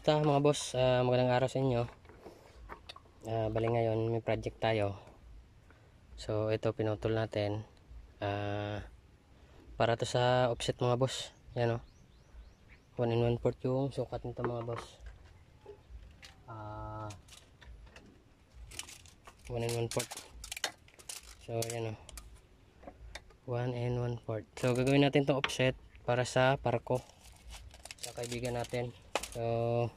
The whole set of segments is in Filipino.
Kamusta mga boss? Magandang araw sa inyo. Bali ngayon may project tayo. So ito pinutol natin. Para to sa offset mga boss. Yan o. 1 and 1/4 yung sukat nito mga boss. 1 and 1/4. So yan o. 1 and 1/4. So gagawin natin itong offset para sa parko. Sa kaibigan natin. So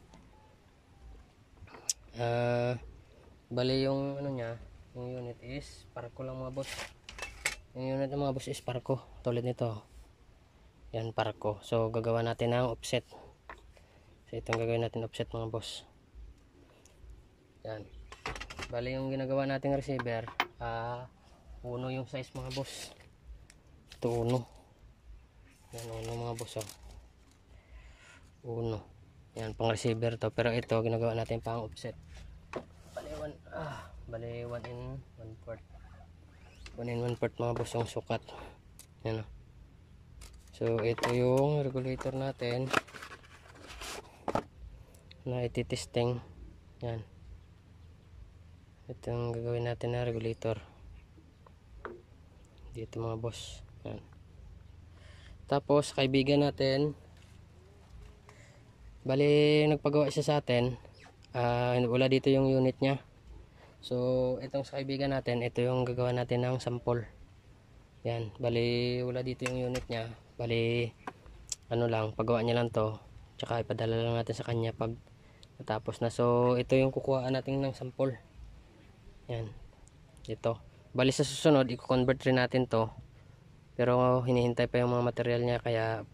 bali yung ano niya, yung unit is parko lang mga boss. Yung unit ng mga boss is parko, tulad nito. Yan parko. So gagawa natin ng offset. So itong gagawin natin offset mga boss. Yan. Bali yung ginagawa nating receiver, uno yung size mga boss. Ito uno. Yan uno mga boss oh. Uno. Yan pang receiver to, pero ito ginagawa natin pang offset. Bali 1 and 1/4. 1 and 1/4 mga boss yung sukat. Yan o. So ito yung regulator natin na ititesting. Yan. Ito yung gagawin natin na regulator dito mga boss. Yan. Tapos kaibigan natin, bali nagpagawa siya sa atin. Wala dito yung unit nya. So itong sa kaibigan natin, ito yung gagawa natin ng sample. Yan, bali wala dito yung unit nya. Bali ano lang, paggawa niya lang to, tsaka ipadala lang natin sa kanya pag natapos na. So ito yung kukuhaan natin ng sample. Yan, ito. Bali sa susunod i-convert rin natin to, pero hinihintay pa yung mga material nya, kaya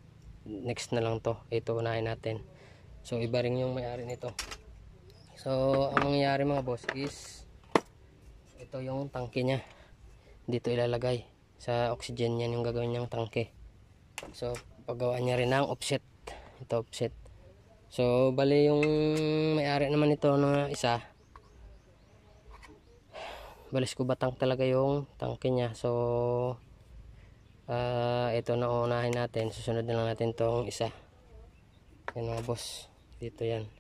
next na lang to. Ito unahin natin. So iba rin yung may-ari nito. So ang mangyayari mga boss is, ito yung tangke nya, dito ilalagay sa oxygen. Yan yung gagawin niyang tangke. So paggawa niya rin ng offset. Ito offset. So bali yung may-ari naman ito na isa, balis ko batang talaga yung tangke nya. So ito na unahin natin, susunod na lang natin tong isa. Yan mga boss, dito yan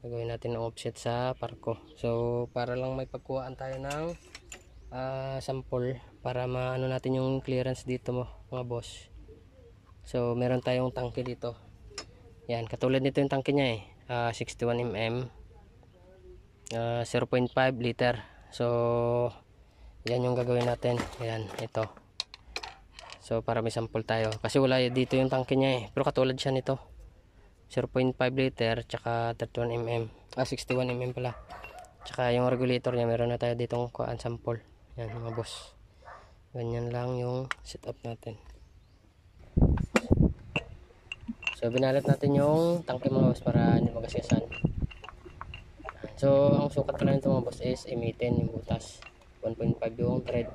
gagawin natin ng offset sa parko. So para lang may pagkuhaan tayo ng sample, para maano natin yung clearance dito mga boss. So meron tayong tangke dito. Yan, katulad nito yung tangke nya 61 mm, 0.5 liter. So yan yung gagawin natin. Yan, ito. So para may sample tayo, kasi wala dito yung tangke nya pero katulad siya nito, 0.5 liter tsaka 31 mm, 61 mm pala. Tsaka yung regulator niya, meron na tayo ditong kuhaan sample. Yan mga boss, ganyan lang yung setup natin. So binalat natin yung tangke mga boss para hindi magasgasan. So ang sukat pala nito mga boss is M18 yung butas, 1.5 yung thread.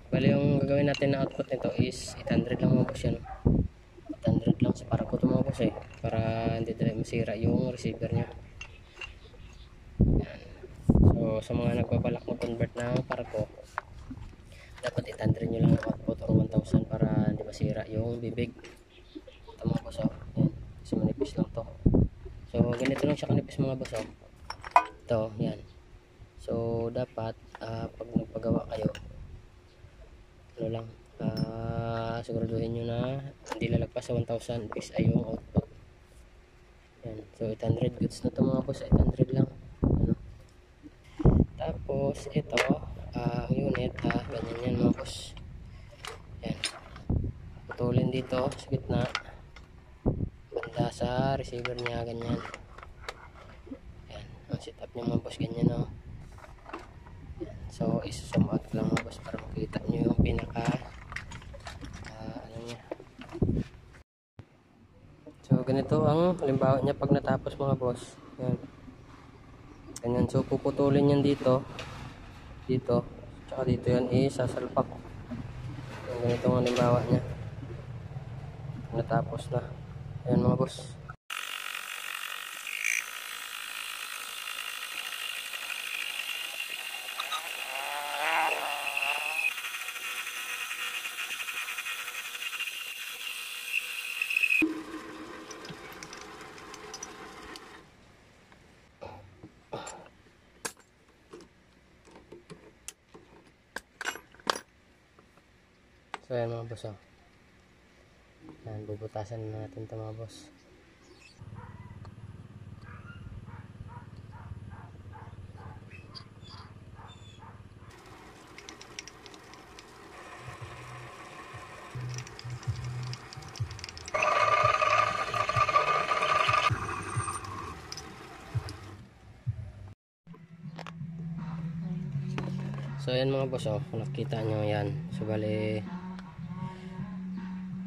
Bali yung gagawin natin na output nito is 800 lang mga boss. Yan 800 lang sa parko ito mga boss para hindi dali masira yung receiver nya. Yan. So sa mga nagbabalak mag-convert ng parko, dapat 800 nyo lang ang output or 1000 para hindi masira yung bibig. Ito mga boss yan. Kasi manipis lang to. So ganito lang siya kanipis mga boss ito yan. So dapat pag nagpagawa kayo, ano lang, siguraduhin nyo na hindi lalagpas sa 1000 is ay yung output. Yan. So 800 goods na to mga boss, 800 lang. Ano? Tapos ito unit ganyan yan mga boss. Yan, putulin dito sa gitna, banda sa receiver nya, ganyan. Yan, ang setup nya mga boss, ganyan o. So isusum out lang mga boss para makita nyo yung pinaka ano nya. So ganito ang halimbawa nya pag natapos mga boss. Yan, ganyan. So puputulin yan dito, tsaka dito yan isasalpak. Yan, ganito ang halimbawa nya natapos na. Yan mga boss. So ayan mga boss, oh. Yan, bubutasan na natin ito mga boss. So ayan mga boss, oh, kung nakita nyo yan, so bali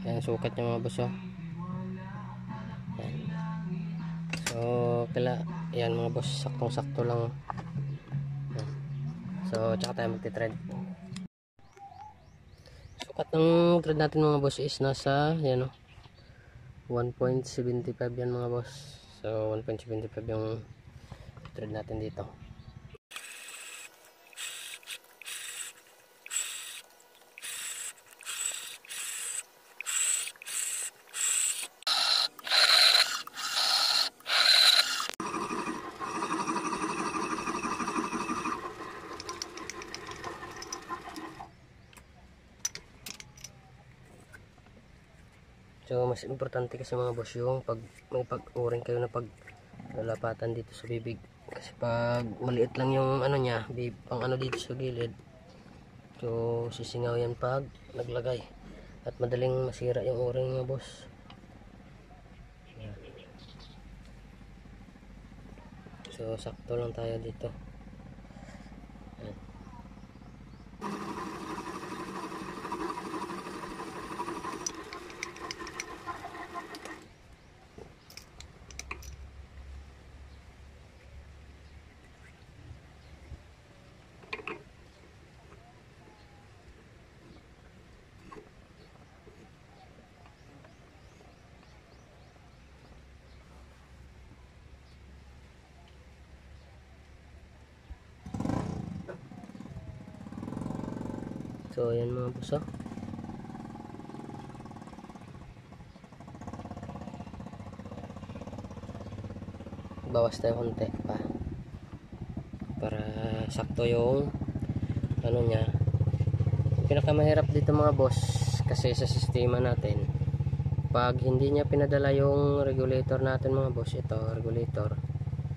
ayan sukat nyo mga boss, oh. Ayan. So yan mga boss, saktong sakto lang. Ayan. So tsaka tayo magti-thread. Sukat ng thread natin mga boss is nasa yan, oh, 1.75 yan mga boss. So 1.75 yung thread natin dito. So mas importante kasi mga boss yung pag may pag-uring kayo na paglalapatan dito sa bibig, kasi pag maliit lang yung ano niya, pang ano dito sa gilid, so sisingaw yan pag naglagay at madaling masira yung uring mga boss. So sakto lang tayo dito. Ayan. So ayan mga boss, oh. Bawas tayo konti pa para sakto yung ano niya. Yung pinakamahirap dito mga boss kasi sa sistema natin, pag hindi niya pinadala yung regulator natin mga boss, ito regulator,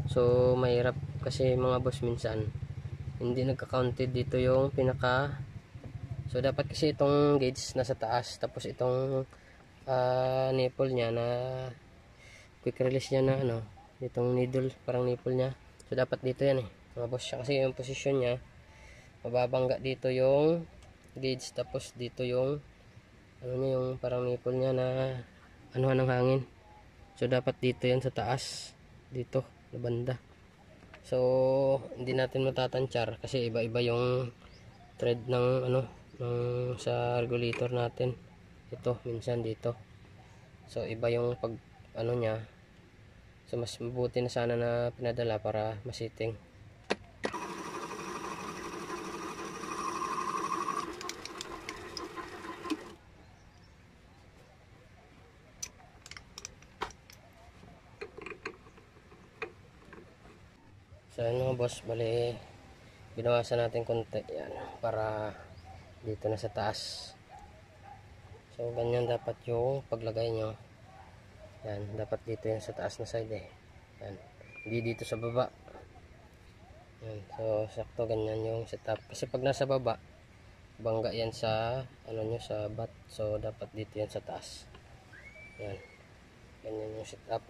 so mahirap kasi mga boss minsan hindi nagka-counted dito yung pinaka. So dapat kasi itong gauge nasa taas, tapos itong nipple niya na quick release niya na ano, itong needle parang nipple niya, so dapat dito yan mga boss siya, kasi yung position niya mababangga dito yung gauge, tapos dito yung ano niya, yung parang nipple niya na anuhan ng hangin, so dapat dito yan sa taas, dito na banda. So hindi natin matatansyar kasi iba-iba yung thread ng ano ng sa regulator natin. Ito minsan dito, so iba yung pag ano niya, so mas mabuti na sana na pinadala para masiting. So yun mga boss, bali binawasan natin konti yan para dito na sa taas. So ganyan dapat yung paglagay nyo, yan dapat dito yan sa taas na side yan, hindi dito sa baba yan. So sakto ganyan yung setup, kasi pag nasa baba bangga yan sa ano nyo, sa bat, so dapat dito yan sa taas, yan ganyan yung setup.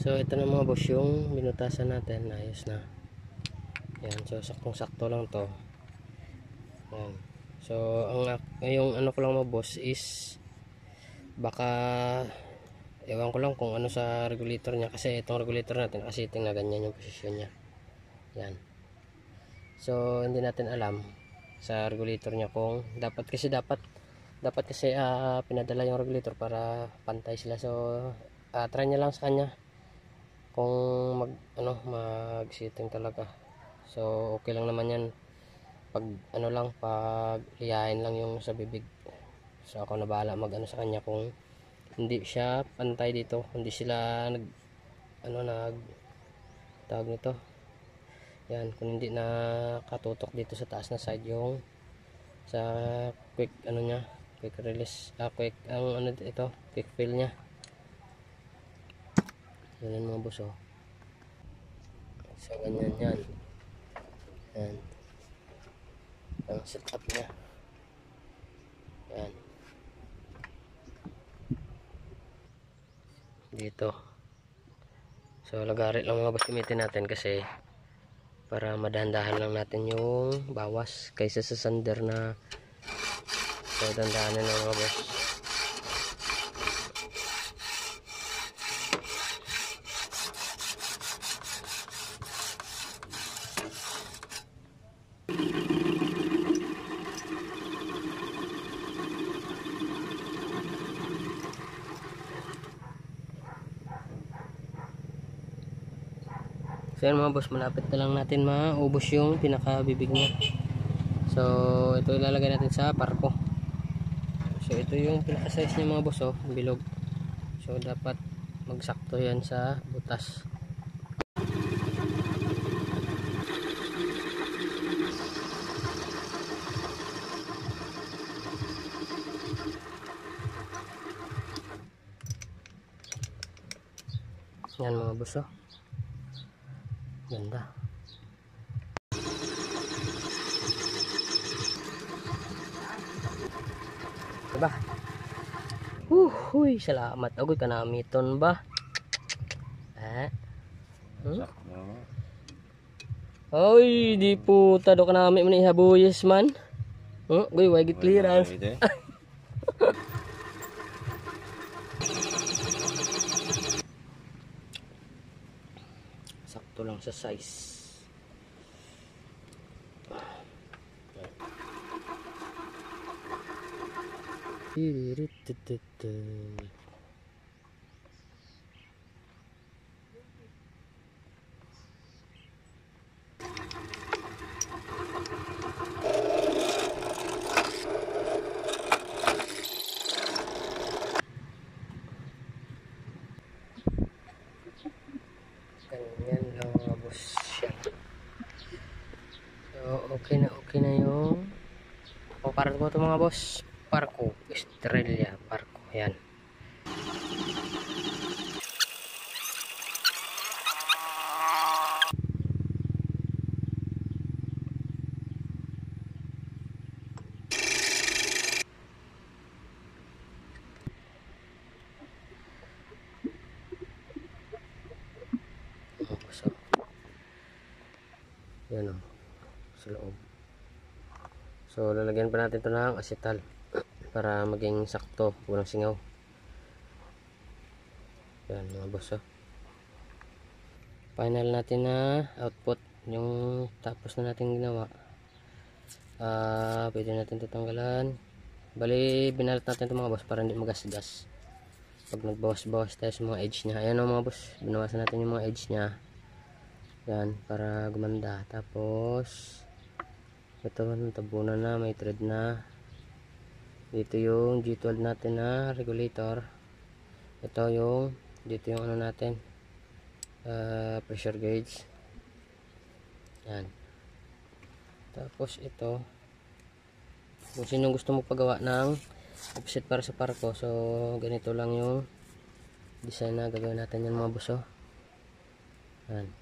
So ito na mga boss yung binutasan natin, ayos na yan. So saktong sakto lang to yan. So yung ano ko lang mga boss is baka ewan ko lang kung ano sa regulator niya, kasi itong regulator natin nakasiting na ganyan yung posisyon niya yan. So hindi natin alam sa regulator niya kung dapat kasi pinadala yung regulator para pantay sila. So try niya lang sa kanya kung mag setting talaga. So okay lang naman yan pag ano lang, pag liyahin lang yung sa bibig. So ako na bahala mag ano sa kanya kung hindi siya pantay dito, hindi sila tawag nito, Yan, kung hindi na katutok dito sa taas na side yung sa quick ano niya, quick release, quick ang ano ito, quick fill niya. Yan mga boss, oh. So ganyan yan. Yan. Ang setup niya. Yan. Dito. So lagarit lang mga boss gamitin natin kasi para madahan-dahan lang natin yung bawas kaysa sa sander na so dandahanin lang mga boss. So yan mga boss, malapit na lang natin maubos yung pinakabibig niya. So ito ilalagay natin sa parko. So ito yung pinaka size niya mga boss, oh, bilog. So dapat magsakto yan sa butas. Yan mga boss, oh. Ganda. Diba? Huy, salamat. Agoy ka namiton ba? Ay, di po tado ka namin man ihabuyes man. Uy, wagi clearance. Sakto lang sa size. Ganyan lang mga boss siya. So okay na yung parang ko ito mga boss, Parko Australia, Parko yan. So yan o, sa loob. So lalagyan pa natin ito ng asetal para maging sakto, walang singaw. Yan mga boss, oh. Final natin na output yung tapos na natin ginawa. Pwede natin tatanggalan. Bali binalat natin ito mga boss para hindi magasgas pag nagbawas-bawas tayo sa mga edge nya. Ayan o mga boss, binawasan natin yung mga edge nya. Yan, para gumanda. Tapos ito, tabunan na, may thread na. Dito yung G12 natin na regulator. Ito yung, dito yung ano natin, pressure gauge. Yan. Tapos ito, kung sino gusto magpagawa ng offset para sa Parko, so ganito lang yung design na gagawin natin yan mga boss, oh. Yan.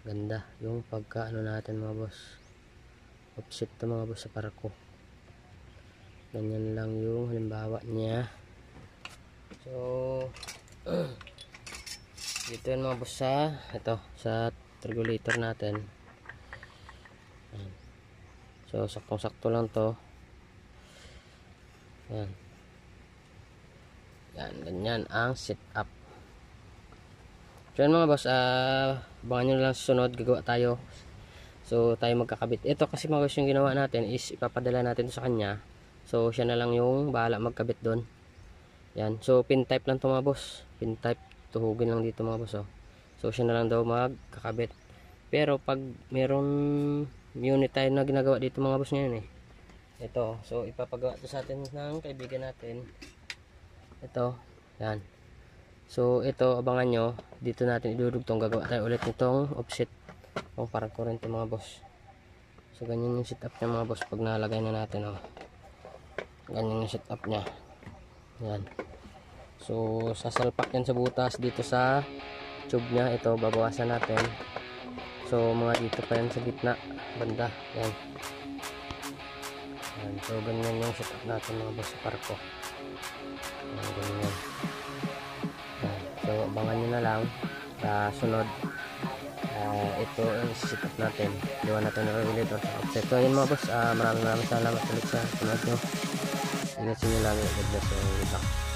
Ganda yung pagka ano natin mga boss, offset to mga boss sa Parko. Ganyan lang yung halimbawa niya. So dito yan mga boss sa ito, sa regulator natin. Yan. So saktong sakto lang to. Yan. Yan, ganyan ang setup. So yan mga boss, abangan nyo lang sa sunod, gagawa tayo. So tayo magkakabit. Ito kasi mga boss yung ginawa natin is ipapadala natin sa kanya. So siya na lang yung bahala magkabit doon. Yan, so pin type lang to mga boss. Pin type, tuhugin lang dito mga boss, oh. So siya na lang daw magkakabit. Pero pag meron unit tayo na ginagawa dito mga boss ngayon eh. Ito, so ipapagawa to sa atin ng kaibigan natin. Ito, yan. So ito abangan nyo, dito natin idudugtong, gagawa tayo ulit nitong offset pang parang kurente mga boss. So ganyan yung setup niya mga boss pag nalagay na natin, oh. Ganyan yung setup niya. Yan. So sasalpak yan sa butas dito sa tube niya. Ito babawasan natin. So mga dito pa yan sa gitna banda. Yan. Yan. So ganyan yung setup natin mga boss sa parko. Yan, ganyan. Yan. So abangan nyo na lang sa sunod. Ito ang setup natin. Gawa natin ng regulator sa offset. So yun mga boss, maraming salamat ulit sa sunod nyo. Ingat nyo lang. God bless you.